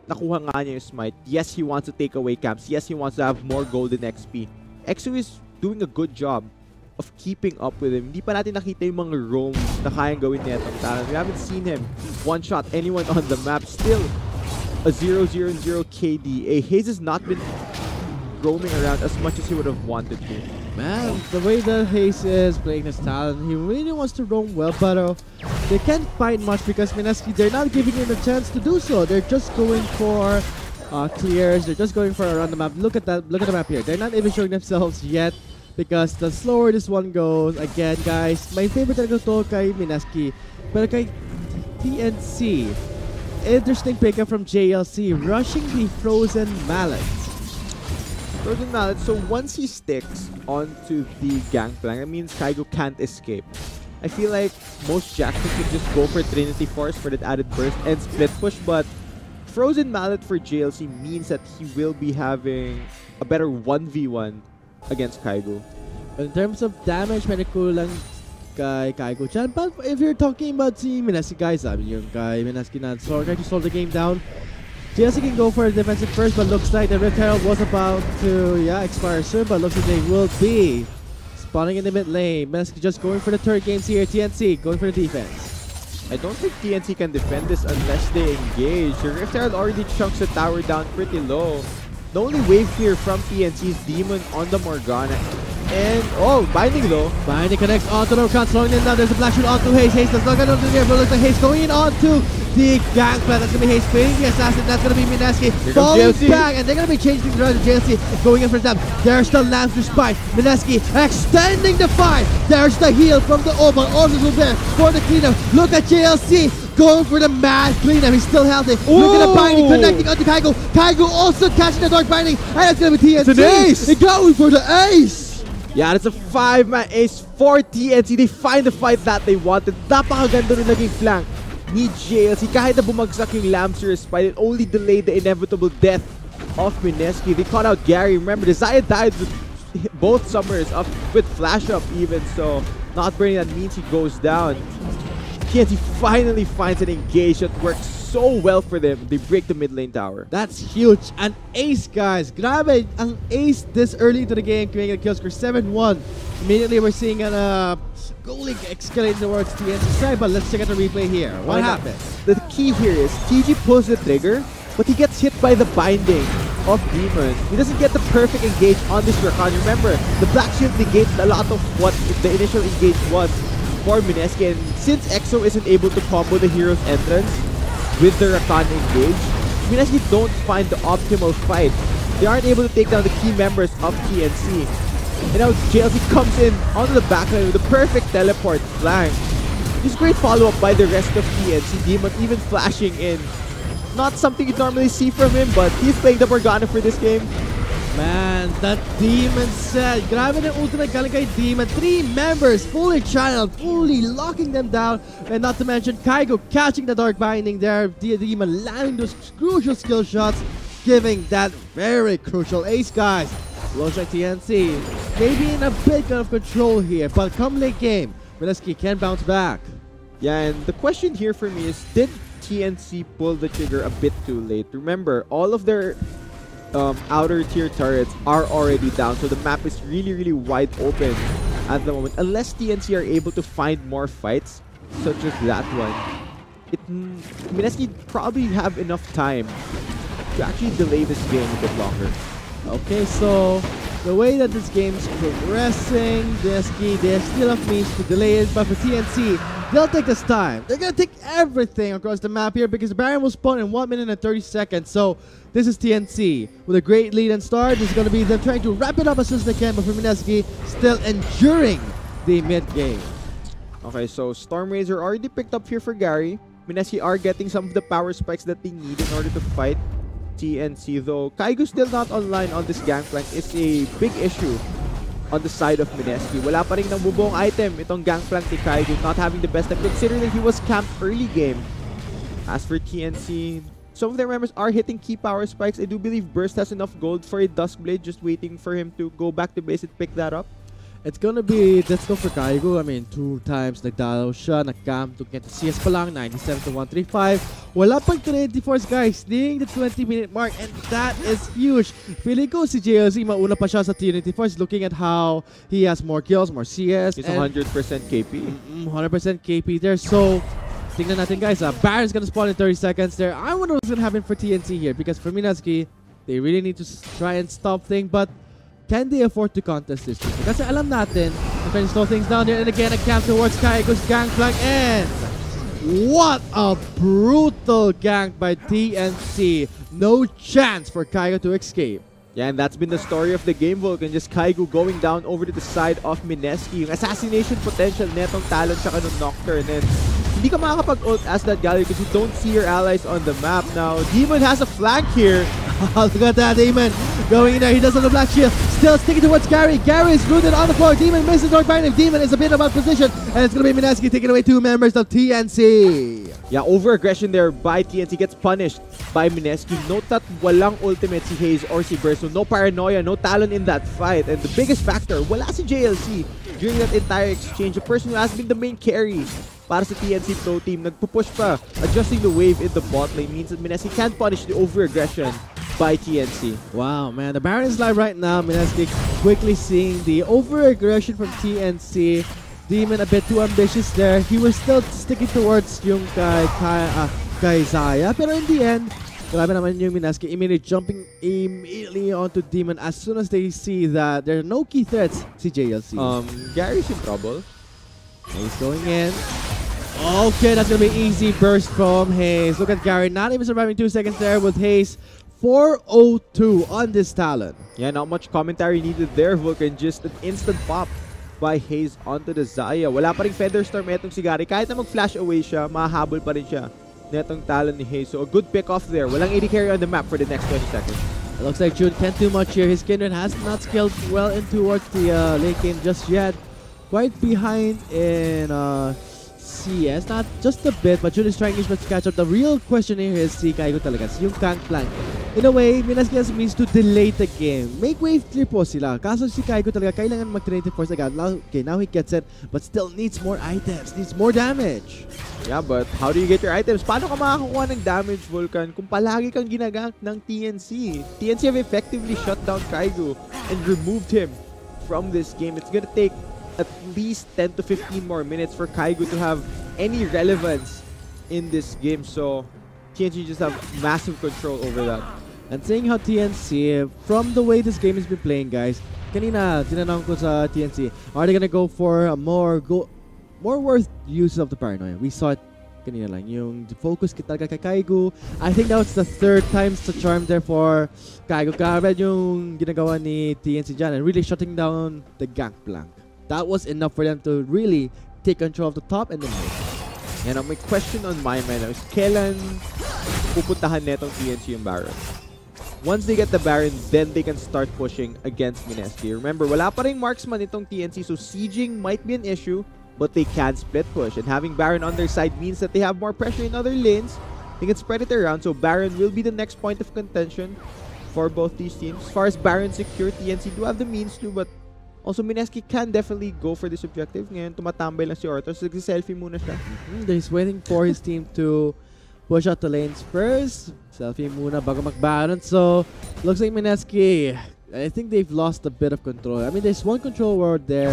S2: nakuha nga niya yung Smite, yes, he wants to take away camps. Yes, he wants to have more golden XP. EXO is doing a good job of keeping up with him. Hindi pa natin nakita yung mga roams na kayang gawin niya itong Talon. We haven't seen him one-shot anyone on the map. Still a 0-0-0 KDA. Haze has not been roaming around as much as he would have wanted to.
S1: Man, the way that Haze is playing this Talon, he really wants to roam well, but they can't find much because MSK, they're not giving him a chance to do so. They're just going for clears. They're just going for around the map. Look at that. Look at the map here. They're not even showing themselves yet. Because the slower this one goes, again guys, my favorite talaga to kay MSK. Pero kay TNC, interesting pickup from JLC, rushing the Frozen Mallet.
S2: Frozen Mallet, so once he sticks onto the gangplank, that means Kaigo can't escape. I feel like most Jacksons could just go for Trinity Force for that added burst and split push, but Frozen Mallet for JLC means that he will be having a better 1v1 against Kaigo.
S1: In terms of damage, medyo kulang kay Kaigo Chan. But if you're talking about si MSK guys, I mean yung kay MSK na try to slow the game down. JLC can go for a defensive first, but looks like the Red Herald was about to expire soon, but looks like they will be spawning in the mid lane. MSK just going for the third games here. TNC going for the defense.
S2: I don't think TNC can defend this unless they engage. The Rift Herald already chunks the tower down pretty low. The only wave here from TNC is Demon on the Morgana. And, Binding low.
S1: Binding connects onto the Rakan, slowing them down. There's a Black Shoot onto Haze. Haze does not get onto the air, but looks like Haze going in onto the gangplank. That's going to be Haze playing the assassin. That's going to be MSK. Falling back, and they're going to be changing the round of JLC. Going in for them. There's the Lance to spite. MSK extending the fight. There's the heal from the Oban. Also there for the cleanup. Look at JLC. Going for the mad cleanup. He's still healthy. Look at the binding connecting onto Kaigo. Kaigo also catching the dark binding. And it's going to be TNC.
S2: It's an ace.
S1: They're going for the ace.
S2: Yeah, it's a 5-man ace for TNC. They find the fight that they wanted. Napakaganda rin naging flank ni JLC. Kahit na bumagsak yung Lamsur's spite, it only delayed the inevitable death of MSK. They caught out Gary. Remember, Desire died with both summers up with flash up even. So, not burning that means he goes down. TNC finally finds an engage that works so well for them. They break the mid lane tower.
S1: That's huge. An ace, guys. Grabe, ang ace this early into the game, creating a kill score 7-1. Immediately, we're seeing a goalie escalate towards TNC side, but let's check out the replay here. What happened?
S2: The key here is TG pulls the trigger, but he gets hit by the binding of Demon. He doesn't get the perfect engage on this Rakan. Remember, the Black Shield negates a lot of what the initial engage was for MSK, and since EXO isn't able to combo the hero's entrance with the Rakan engage, MSK don't find the optimal fight. They aren't able to take down the key members of TNC. And now JLC comes in onto the backline with the perfect teleport flank. Just great follow-up by the rest of TNC. Demon even flashing in. Not something you'd normally see from him, but he's playing the Morgana for this game.
S1: Man, that Demon set. Grabe na ultimate galing kay Demon. 3 members fully channeled, fully locking them down. And not to mention Kaigo catching the dark binding there. Demon landing those crucial skill shots, giving that very crucial ace, guys. Looks like TNC maybe in a bit of control here, but come late game, MSK can bounce back.
S2: Yeah, and the question here for me is, did TNC pull the trigger a bit too late? Remember, all of their outer tier turrets are already down, so the map is really wide open at the moment. Unless TNC are able to find more fights, such as that one, MSK probably have enough time to actually delay this game a bit longer.
S1: Okay, so the way that this game is progressing, MSK, they still have means to delay it, but for TNC, they'll take this time. They're gonna take everything across the map here because the Baron will spawn in 1 minute and 30 seconds. So this is TNC with a great lead and start. This is gonna be them trying to wrap it up as soon as they can, but for MSK, still enduring the mid game.
S2: Okay, so Storm Razor already picked up here for Gary. MSK are getting some of the power spikes that they need in order to fight TNC, though Kaigo still not online on this gangplank is a big issue on the side of Mineski. Wala pa rin ng bubuong item itong Gangplank ni Kaigo, not having the best time considering that he was camped early game. As for TNC, some of their members are hitting key power spikes. I do believe Burst has enough gold for a Duskblade, just waiting for him to go back to base and pick that up.
S1: It's gonna be difficult for Kaigo. I mean, 2 times nagdalaw siya, nag-camp to get to CS pa lang, 97 to 135. Wala pang 24 guys, nearing the 20-minute mark, and that is huge. Feeling ko si JLZ mauna pa siya sa T24, looking at how he has more kills, more CS.
S2: He's 100% KP.
S1: 100% KP there, so tingnan natin guys, Baron's gonna spawn in 30 seconds there. I wonder what's gonna happen for TNC here, because for Mineski, they really need to try and stop things, but can they afford to contest this? Kasi alam natin, they're trying to slow things down there, and again, a camp towards Kaigo's Gangplank, and what a brutal gank by TNC. No chance for Kaigo to escape.
S2: Yeah, and that's been the story of the game, Vulcan. Just Kaigo going down over to the side of Mineski. Yung assassination potential netong Talon tsaka nung Nocturne. And hindi ka makakapag-ult as that gallery because you don't see your allies on the map. Now, Demon has a flank here.
S1: Look at that, Demon going in there. He does have the Black Shield. Still sticking towards Gary. Gary is rooted on the floor. Demon misses North Baron. Demon is a bit about position. And it's going to be Mineski taking away 2 members of TNC.
S2: Yeah, over-aggression there by TNC gets punished by Mineski. Note that walang ultimate si Hayes or si Burst. So no paranoia, no Talon in that fight. And the biggest factor, wala si JLC during that entire exchange. The person who has been the main carry para sa TNC Pro Team, nagpupush pa. Adjusting the wave in the bot lane means that Mineski can't punish the over-aggression by TNC.
S1: Wow, man. The Baron is live right now. Mineski quickly seeing the over-aggression from TNC. Demon a bit too ambitious there. He was still sticking towards yung kay Zaya. Pero in the end, grabe naman yung Mineski jumping immediately onto Demon as soon as they see that there are no key threats si JLC.
S2: Gary's in trouble.
S1: He's going in. Okay, that's going to be easy burst from Hayes. Look at Gary, not even surviving 2 seconds there with Hayes. 402 on this Talon.
S2: Yeah, not much commentary needed there, Vulcan. Just an instant pop by Hayes onto the Zaya. Wala pa rin Featherstorm etong si Gary. Kahit na mag-flash away siya, mahahabol pa rin siya netong Talon ni Hayes. So a good pick off there. Walang AD carry on the map for the next 20 seconds.
S1: It looks like June can't do much here. His Kindred has not scaled well in towards the late game just yet. Quite behind in CS, not just a bit, but June is trying his best to catch up. The real question here is si Kaigo talaga, yung Gangplank. In a way, Mineski has means to delay the game. Make wave clear po sila. Kaso si Kaigo talaga, kailangan mag-24 agad. Okay, now he gets it, but still needs more items, needs more damage.
S2: Yeah, but how do you get your items? Paano ka makakakuha ng damage, Vulcan, kung palagi kang ginagank ng TNC? TNC have effectively shut down Kaigo and removed him from this game. It's gonna take at least 10 to 15 more minutes for Kaigo to have any relevance in this game. So TNC just have massive control over that.
S1: And seeing how TNC, from the way this game has been playing, guys, kanina tinanong ko sa TNC, are they gonna go for a more worth use of the paranoia? We saw it kanina lang, yung focus talaga kay Kaigo. I think that was the 3rd time's the charm there for Kaigo. Grabe yung ginagawa ni TNC dyan and really shutting down the Gangplank. That was enough for them to really take control of the top and the mid.
S2: And my question on my mind is, kailan pupuntahan netong TNC yung Baron? Once they get the Baron, then they can start pushing against Mineski. Remember, wala pa ring marksman itong TNC, so sieging might be an issue, but they can split push. And having Baron on their side means that they have more pressure in other lanes. They can spread it around, so Baron will be the next point of contention for both these teams. As far as Baron secure, TNC do have the means to, but also, Mineski can definitely go for this objective. Ngayon, tumatambay lang si Ortos. Nagsi-selfie muna siya.
S1: He's waiting for his team to push out the lanes first. Selfie muna bago mag-Baron. So, looks like Mineski, I think they've lost a bit of control. I mean, there's one control ward there.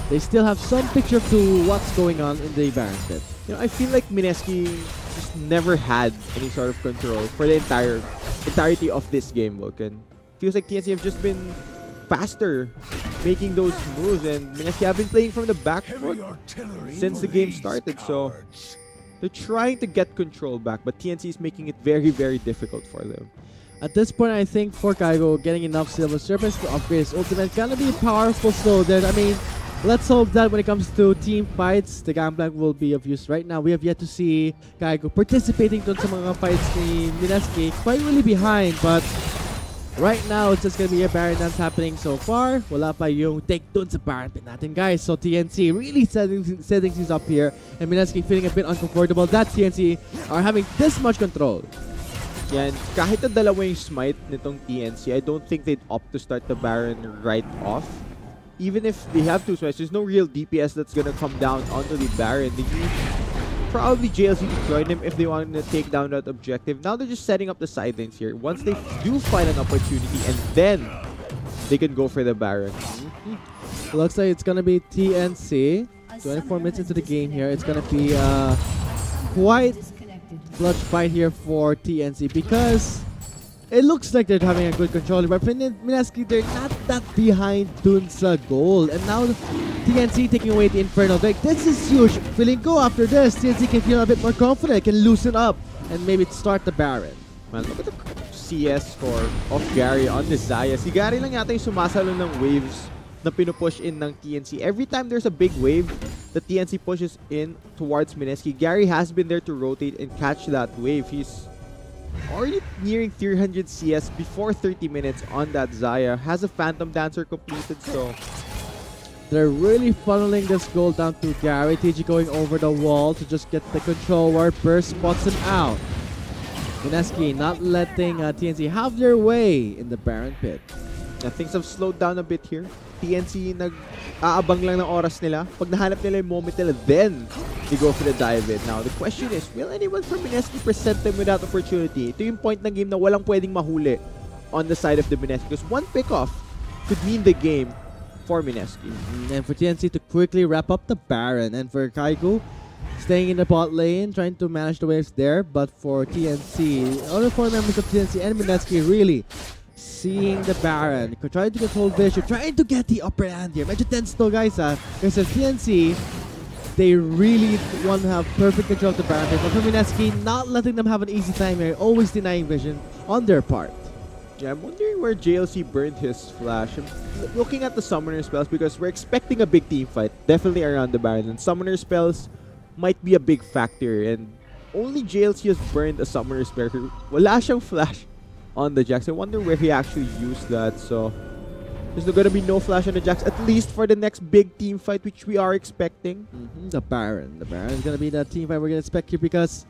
S1: They still have some picture to what's going on in the Baron pit.
S2: You know, I feel like Mineski just never had any sort of control for the entirety of this game, Vulcan. Feels like TNC have just been faster making those moves, and Mineski have been playing from the back foot since the game started, so they're trying to get control back, but TNC is making it very, very difficult for them.
S1: At this point, I think for Kaigo, getting enough Silver Serpents to upgrade his ultimate gonna be powerful slow then. I mean, let's hope that when it comes to team fights, the Gangplank will be of use. Right now, we have yet to see Kaigo participating dun sa mga fights ni Mineski. Quite really behind, but Right now, it's just gonna be a Baron dance happening so far. Wala pa yung take dun sa Baron pit natin, guys. So TNC really setting things up here. And MSK feeling a bit uncomfortable that TNC are having this much control.
S2: Yan, kahit na dalawa yung smite nitong TNC, I don't think they'd opt to start the Baron right off. Even if they have two smites, there's no real DPS that's gonna come down onto the Baron. They need probably JLC to join them if they want to take down that objective. Now they're just setting up the side lanes here. Once they do find an opportunity, and then they can go for the Baron.
S1: Looks like it's gonna be TNC. 24 minutes into the game here. It's gonna be quite clutch fight here for TNC because it looks like they're having a good control, but MSK, they're not that behind dun sa goal. And now TNC taking away the Inferno. Like, this is huge. Feeling go after this, TNC can feel a bit more confident, can loosen up, and maybe start the Baron.
S2: Man, look at the CS score of Gary on the Zaya. Si Gary lang yata yung sumasalo ng waves na pinupush in ng TNC. Every time there's a big wave, the TNC pushes in towards MSK. Gary has been there to rotate and catch that wave. He's already nearing 300 CS before 30 minutes on that Zaya. Has a Phantom Dancer completed, so
S1: they're really funneling this goal down to Gary. TG going over the wall to just get the control where Burst spots him out. MSK not letting TNC have their way in the Baron pit.
S2: Yeah, things have slowed down a bit here. TNC nag-aabang lang ng oras nila. Pag nahanap nila yung moment nila, then they go for the dive in. Now, the question is, will anyone from MSK present them with that opportunity? Ito yung point ng game na walang pwedeng mahuli on the side of the MSK because one pick-off could mean the game for MSK.
S1: And for TNC to quickly wrap up the Baron. And for Kaigo, staying in the bot lane, trying to manage the waves there. But for TNC, other four members of TNC and MSK really seeing the Baron, trying to control Vision, trying to get the upper hand here. Medyo tense though, guys, because at TNC, they really want to have perfect control of the Baron. But for MSK, not letting them have an easy time here, always denying Vision on their part.
S2: Yeah, I'm wondering where JLC burned his flash. I'm looking at the summoner spells because we're expecting a big team fight, definitely around the Baron. And summoner spells might be a big factor. And only JLC has burned a summoner spell. Wala siyang flash on the Jax. I wonder where he actually used that. So there's gonna be no flash on the Jax, at least for the next big team fight, which we are expecting.
S1: The Baron. The Baron is gonna be the team fight we're gonna expect here because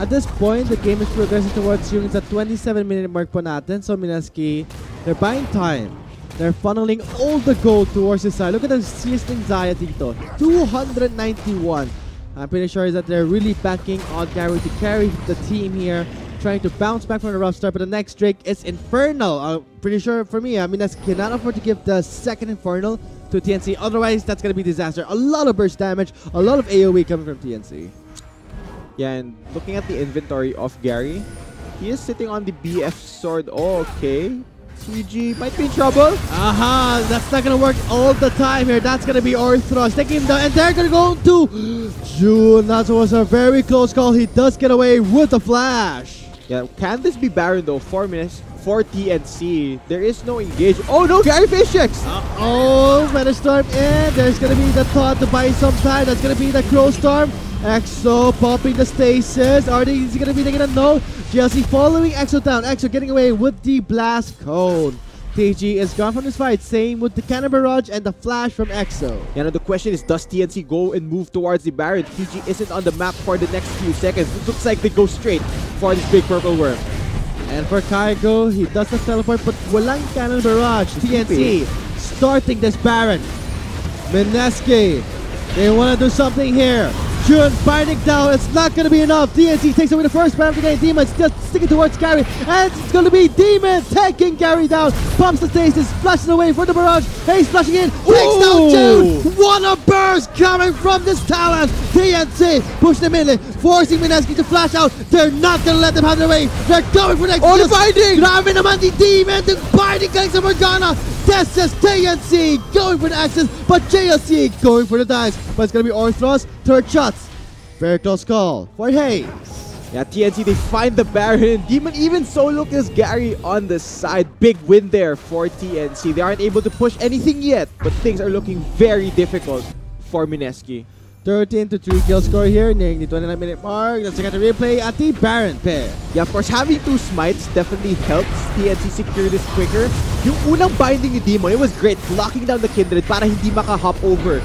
S1: at this point, the game is progressing towards yung sa 27-minute mark po natin. So MSK, they're buying time. They're funneling all the gold towards the side. Look at the CS ng Zaya dito. 291. I'm pretty sure that they're really backing on Gary to carry the team here, trying to bounce back from the rough start, but the next Drake is Infernal. Pretty sure for me, MSK cannot afford to give the second Infernal to TNC. Otherwise, that's going to be disaster. A lot of burst damage, a lot of AoE coming from TNC.
S2: Yeah, and looking at the inventory of Gary, he is sitting on the BF sword. Oh, okay. CG might be in trouble.
S1: Aha, that's not going to work all the time here. That's going to be Orthros taking him down, and they're going to go to June. That was a very close call. He does get away with the flash.
S2: Yeah, can this be Baron though? 4 minutes for TNC. There is no engage. Oh no, Gary face checks!
S1: Oh, Metastorm in. There's gonna be the thought to buy some time. That's gonna be the Crow Storm. EXO popping the stasis. Are they gonna be taking a no? JLC following EXO down. EXO getting away with the Blast Cone. TG is gone from this fight. Same with the Cannon Barrage and the flash from EXO.
S2: Yeah, now the question is, does TNC go and move towards the Baron? TG isn't on the map for the next few seconds. It looks like they go straight for this big purple worm.
S1: And for Kaigo, he does the teleport, but walang Cannon Barrage. TNC starting this Baron. MSK, they want to do something here. Jun biting down, it's not going to be enough. TNC takes away the first Baron of the game. Demon still sticking towards Gary, and it's going to be Demon taking Gary down. Pumps the stasis, flashes away for the barrage. He's flashing in, takes down Jun. What a burst coming from this talent. TNC push them in, forcing MSK to flash out. They're not going to let them have their way. They're going for the
S2: Oh, the binding!
S1: Grabe naman the Demon, the binding galing sa Morgana. This is TNC going for the access, but JLC going for the dives. But it's going to be Orthros, third shots. Very close call for Hayes.
S2: Yeah, TNC, they find the Baron. Demon even solo kills Gary on the side. Big win there for TNC. They aren't able to push anything yet, but things are looking very difficult for MSK.
S1: 13-3 kill score here, nearing the 29-minute mark. Let's check out the replay at the Baron pit.
S2: Yeah, of course, having 2 smites definitely helps TNC secure this quicker. Yung unang binding ni Demon, it was great. Locking down the Kindred para hindi maka-hop over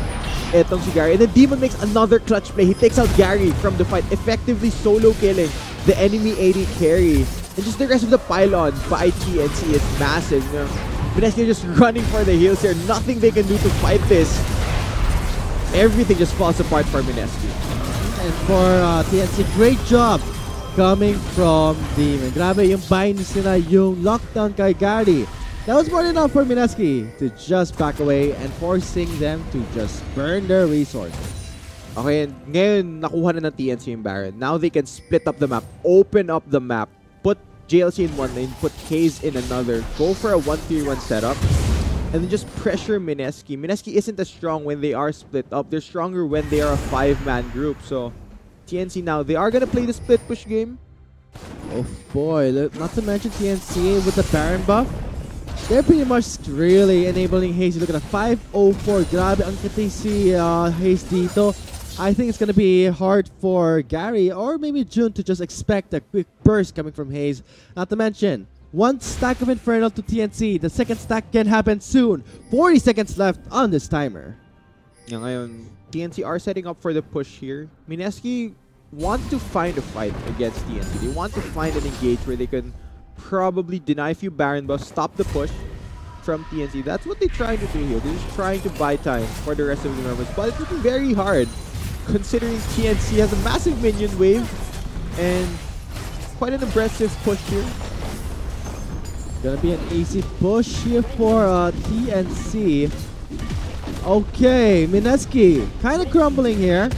S2: etong si Gary. And then Demon makes another clutch play. He takes out Gary from the fight, effectively solo killing the enemy AD carry. And just the rest of the pylon by TNC is massive. You know, MSK just running for the heals here. Nothing they can do to fight this. Everything just falls apart for Mineski.
S1: And for TNC, great job coming from Demon. Grabe yung binds nila, yung lockdown kay Gary. That was more than enough for Mineski to just back away and forcing them to just burn their resources.
S2: Okay, and ngayon nakuha na ng TNC yung Baron. Now they can split up the map, open up the map, put JLC in one lane, put Haze in another, go for a 1-3-1 setup, and then just pressure Mineski. Mineski isn't as strong when they are split up. They're stronger when they are a 5-man group. So TNC now, they are going to play the split push game.
S1: Oh boy, not to mention TNC with the Baron buff. They're pretty much really enabling Haze. Look at a 504. Grabe ang kati si Haze dito. I think it's going to be hard for Gary or maybe June to just expect a quick burst coming from Haze. Not to mention, 1 stack of Infernal to TNC. The second stack can happen soon. 40 seconds left on this timer.
S2: Yeah, ngayon, TNC are setting up for the push here. Mineski want to find a fight against TNC. They want to find an engage where they can probably deny a few Baron buffs, stop the push from TNC. That's what they're trying to do here. They're just trying to buy time for the rest of the members. But it's looking very hard considering TNC has a massive minion wave and quite an aggressive push here.
S1: Gonna be an easy push here for TNC. Okay, Mineski kind of crumbling here.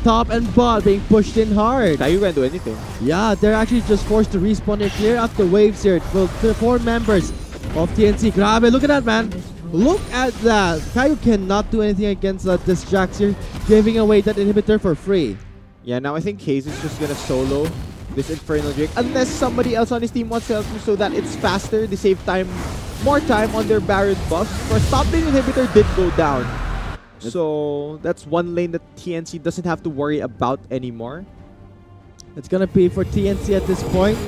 S1: Top and bot being pushed in hard.
S2: Caillou can't do anything.
S1: Yeah, they're actually just forced to respawn here. Clear out the waves here. Well, the 4 members of TNC. Grabe, look at that, man. Look at that. Caillou cannot do anything against this Jax here, giving away that inhibitor for free.
S2: Yeah, now I think Haze is just gonna solo this Infernal Drake unless somebody else on his team wants to help him so that it's faster. They save time, more time on their Baron buffs. For top lane inhibitor did go down. So that's one lane that TNC doesn't have to worry about anymore.
S1: It's gonna be for TNC at this point.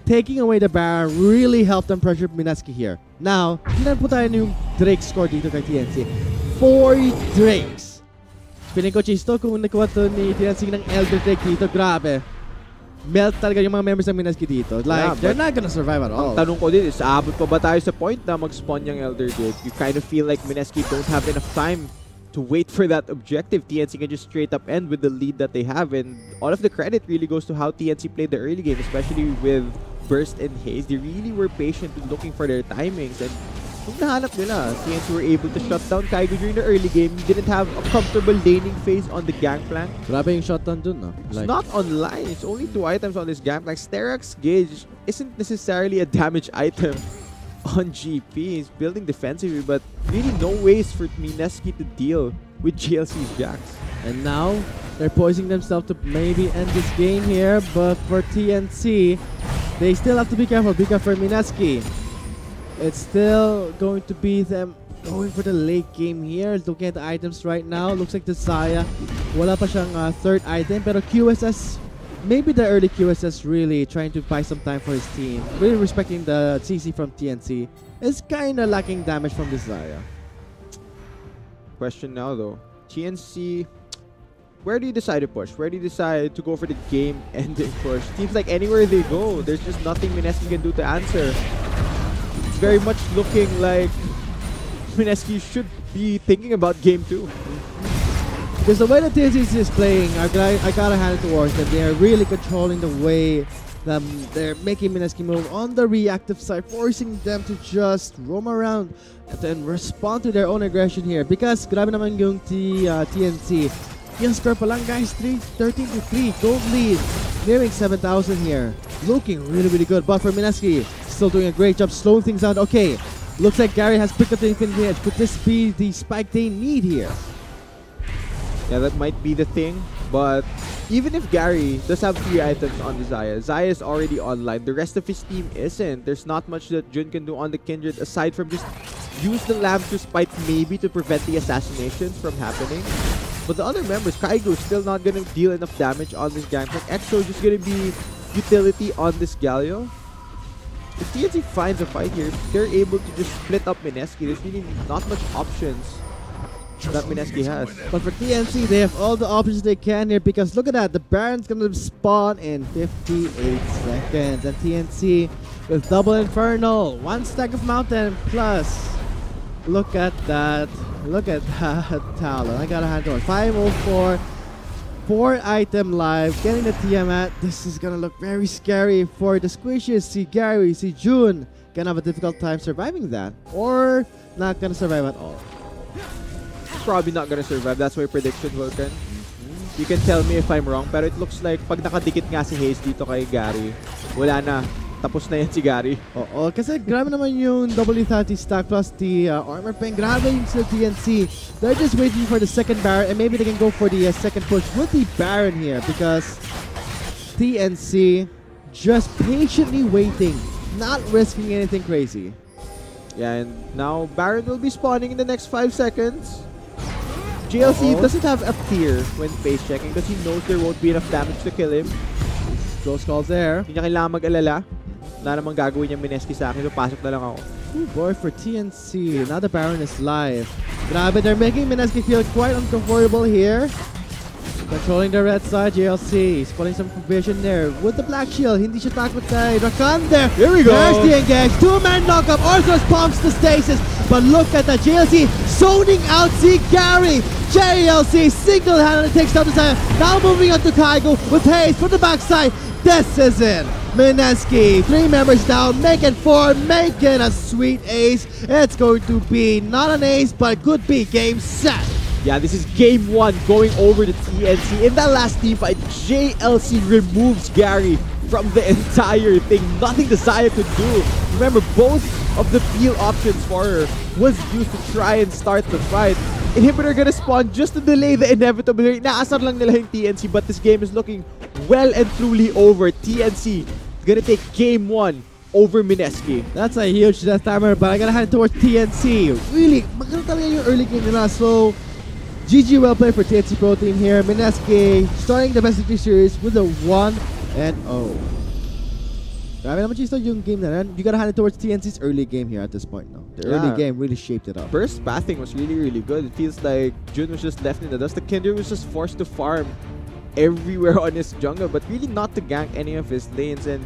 S1: Taking away the Baron really helped them pressure Mineski here. Now, tingnan po tayo yung Drake score dito kay TNC. 4 Drakes. Feeling ko chisto kung nakuha to ni TNC ng Elder Drake dito. Grabe. Melt talaga yung mga members ng Mineski dito. Like, yeah, they're not gonna survive at all.
S2: Ang tanong ko din is, aabot pa ba tayo sa point na mag-spawn yung Elder Drake? You kind of feel like Mineski don't have enough time to wait for that objective. TNC can just straight up end with the lead that they have, and all of the credit really goes to how TNC played the early game, especially with Burst and Haze. They really were patient with looking for their timings, and kung nahanap nila, TNC were able to shut down Kaigo during the early game. He didn't have a comfortable laning phase on the Gangplank.
S1: Grabe yung shutdown dun, no?
S2: It's not online. It's only 2 items on this Gangplank. Sterak's Gauge isn't necessarily a damage item on GP. He's building defensively, but really no ways for Mineski to deal with GLC's Jax.
S1: And now, they're poising themselves to maybe end this game here, but for TNC, they still have to be careful because for Mineski, it's still going to be them going for the late game here. Looking at the items right now, looks like the Zaya, wala pa siyang 3rd item, pero QSS, maybe the early QSS really trying to buy some time for his team, really respecting the CC from TNC, is kind of lacking damage from this Zaya.
S2: Question now though, TNC, where do you decide to push? Where do you decide to go for the game-ending push? Seems like anywhere they go, there's just nothing Mineski can do to answer. It's very much looking like Mineski should be thinking about game 2.
S1: Because the way that TNC is playing, I gotta hand it towards them. They are really controlling the way that they're making Mineski move on the reactive side, forcing them to just roam around and then respond to their own aggression here. Because grabe naman yung TNC. Yung score pa lang guys, 13-3, gold lead, nearing 7,000 here. Looking really, really good. But for Mineski, still doing a great job slowing things down. Okay, looks like Gary has picked up the Infinity Edge. Could this be the spike they need here?
S2: Yeah, that might be the thing, but even if Gary does have 3 items on the Zaya, Zaya is already online. The rest of his team isn't. There's not much that Jun can do on the Kindred aside from just use the Lamb to spike maybe to prevent the assassinations from happening. But the other members, Kaigo is still not gonna deal enough damage on this Gangplank. Exo is just gonna be utility on this Galio. If TNC finds a fight here, they're able to just split up Mineski. There's really not much options that Mineski has.
S1: But for TNC, they have all the options they can here because look at that. The Baron's gonna spawn in 58 seconds. And TNC with double Infernal, 1 stack of Mountain plus. Look at that. Look at that Talon. I gotta hand over 504. 4 item live, getting the Tiamat. This is gonna look very scary for the squishes. See Gary, see June. Gonna have a difficult time surviving that. Or not gonna survive at all.
S2: Probably not gonna survive. That's my prediction, Vulcan. You can tell me if I'm wrong, pero it looks like pag nakadikit nga si Hayes dito kay Gary, wala na. Tapos na yan si Gary.
S1: Oo, kasi grabe naman yung W30 stack plus the armor pen. Grabe yung sa TNC. They're just waiting for the second Baron and maybe they can go for the second push with the Baron here because TNC just patiently waiting, not risking anything crazy.
S2: Yeah, and now Baron will be spawning in the next 5 seconds. JLC doesn't have a fear when face checking because he knows there won't be enough damage to kill him.
S1: Close calls there.
S2: Hindi niya kailangan mag-alala. Wala namang gagawin yung Mineski sa akin, so pasok na lang ako.
S1: Ooh, boy, for TNC, now the Baron is live. Grabe, they're making Mineski feel quite uncomfortable here. Controlling the red side, JLC. He's putting some provision there. With the black shield, hindi siya takot kay Rakan there.
S2: Here we go.
S1: There's the engage. 2-man knockup. Orthros pumps the stasis. But look at that, JLC zoning out see Gary. JLC single-handedly takes down the side. Now moving on to Kaigo with Hayes from the backside. This is it. Mineski, 3 members down, make it 4, make it a sweet ace. It's going to be not an ace, but could be game set.
S2: Yeah, this is game 1 going over to TNC. In that last team fight, JLC removes Gary from the entire thing. Nothing Desire could do. Remember, both of the peel options for her was used to try and start the fight. Inhibitor gonna spawn just to delay the inevitable. Inaasar lang nila yung TNC, but this game is looking well and truly over. TNC gonna take game 1 over Mineski.
S1: That's a huge death timer, but I gotta hand it towards TNC. Really, maganda talaga yung early game nila. So, GG well played for TNC Pro Team here. Mineski starting the best of 3 series with a 1-0. Grabe naman yung game na yan. You gotta hand it towards TNC's early game here at this point now. The early game really shaped it up.
S2: First pathing was really, really good. It feels like Jun was just left in the dust. The Kindred was just forced to farm everywhere on his jungle, but really not to gank any of his lanes. And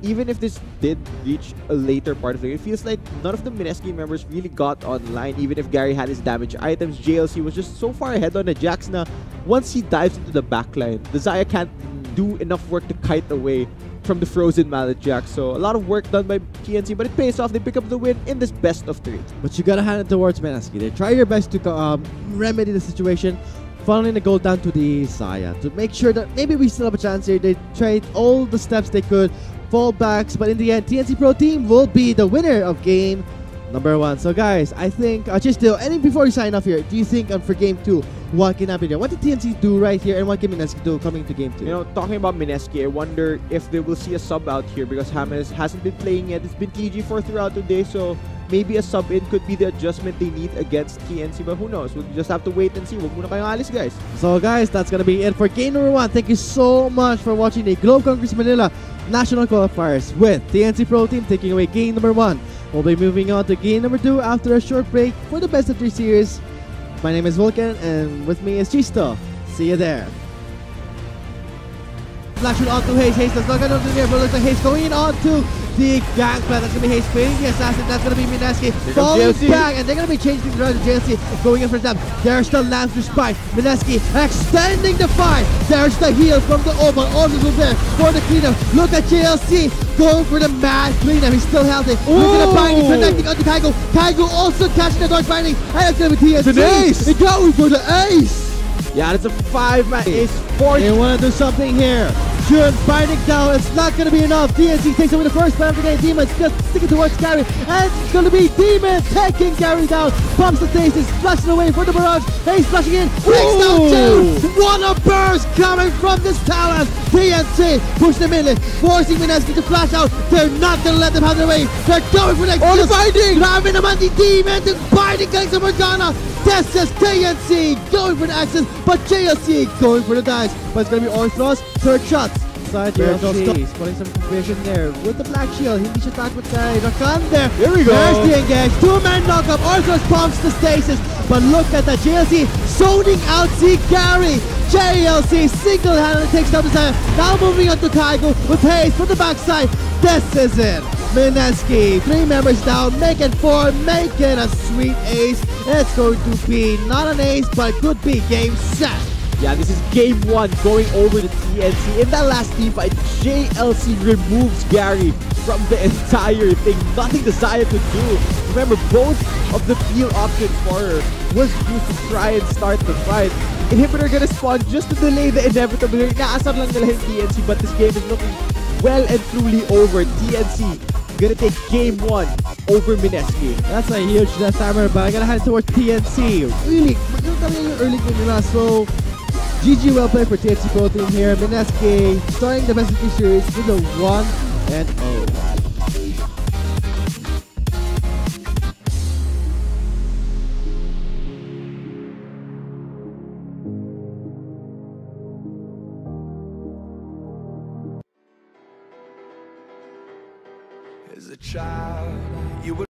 S2: even if this did reach a later part of the game, it feels like none of the Mineski members really got online. Even if Gary had his damage items, JLC was just so far ahead on the Jax na once he dives into the backline, the Xayah can't do enough work to kite away from the frozen Mallet Jax. So a lot of work done by TNC, but it pays off. They pick up the win in this best of 3.
S1: But you gotta hand it towards Mineski. They try your best to remedy the situation, funneling the gold down to the Xayah to make sure that maybe we still have a chance here. They tried all the steps they could, fallbacks, but in the end, TNC Pro Team will be the winner of game number 1. So guys, I think just and before we sign off here, do you think for game 2, what can happen here? What did TNC do right here, and what can Mineski do coming to game 2?
S2: You know, talking about Mineski, I wonder if they will see a sub out here because James hasn't been playing yet. It's been TG4 throughout the day, so maybe a sub in could be the adjustment they need against TNC, but who knows? We'll just have to wait and see. Wag muna kayong alis, guys.
S1: So guys, that's gonna be it for game number 1. Thank you so much for watching the Globe Conquerors Manila National Qualifiers with TNC Pro Team taking away game number 1. We'll be moving on to game number 2 after a short break for the best of 3 series. My name is Vulcan, and with me is Chisto. See you there. Flash on to Hayes. Hayes does not get onto the air, but looks like Hayes going in onto the gangplank. That's going to be Hayes playing the assassin. That's going to be Mineski falling back, and they're going to be changing the round to JLC. Going in for them. There's the lance to spike. Mineski extending the fight. There's the heal from the Oval. Also there for the cleanup. Look at JLC going for the mad cleanup. He's still healthy. Looking at binding, connecting onto Kaigo. Kaigo also catching the dodge binding. And it's going to be TNC.
S2: It's an ace.
S1: They're going for the ace.
S2: Yeah, it's a 5-man ace.
S1: They want to do something here. Jun binding down. It's not going to be enough. TNC takes away the first man of the game. Demon still sticking towards Gary. And it's going to be Demon taking Gary down. Bumps the stasis. Flashing away for the barrage. Hayes flashing in. Breaks down 2. What a burst coming from this talent. TNC push them in, forcing MSK to flash out. They're not gonna let them have their way. They're going for the
S2: the binding!
S1: Grabe naman the demon. The binding galing sa Morgana. This is TNC going for the access, but JLC going for the dice. But it's gonna be Orthros. Third shots. Side JLC is putting some confusion there with the Black Shield. Hindi siya takot kay Rakan there.
S2: Here we go.
S1: There's the engage. Two-man knockup. Orthros pumps the stasis. But look at that. JLC zoning out see Gary. JLC single-handedly takes down the side. Now moving on to Taigo with haste from the backside. This is it. MSK, 3 members down, make it 4, make it a sweet ace. It's going to be not an ace, but could be game set.
S2: Yeah, this is game 1 going over the TNC. In that last team fight, JLC removes Gary from the entire thing. Nothing the Zaya could do. Remember, both of the field options for her was used to try and start the fight. Inhibitor gonna spawn just to delay the inevitable. Inaasar lang nila yung TNC, but this game is looking well and truly over. TNC gonna take game 1 over MSK.
S1: That's a huge death timer, but I gotta head towards TNC. Really, maganda talaga yung early game nila. So, GG well played for TNC Pro Team here. MSK starting the best of the series with a 1-0.
S3: As a child, you would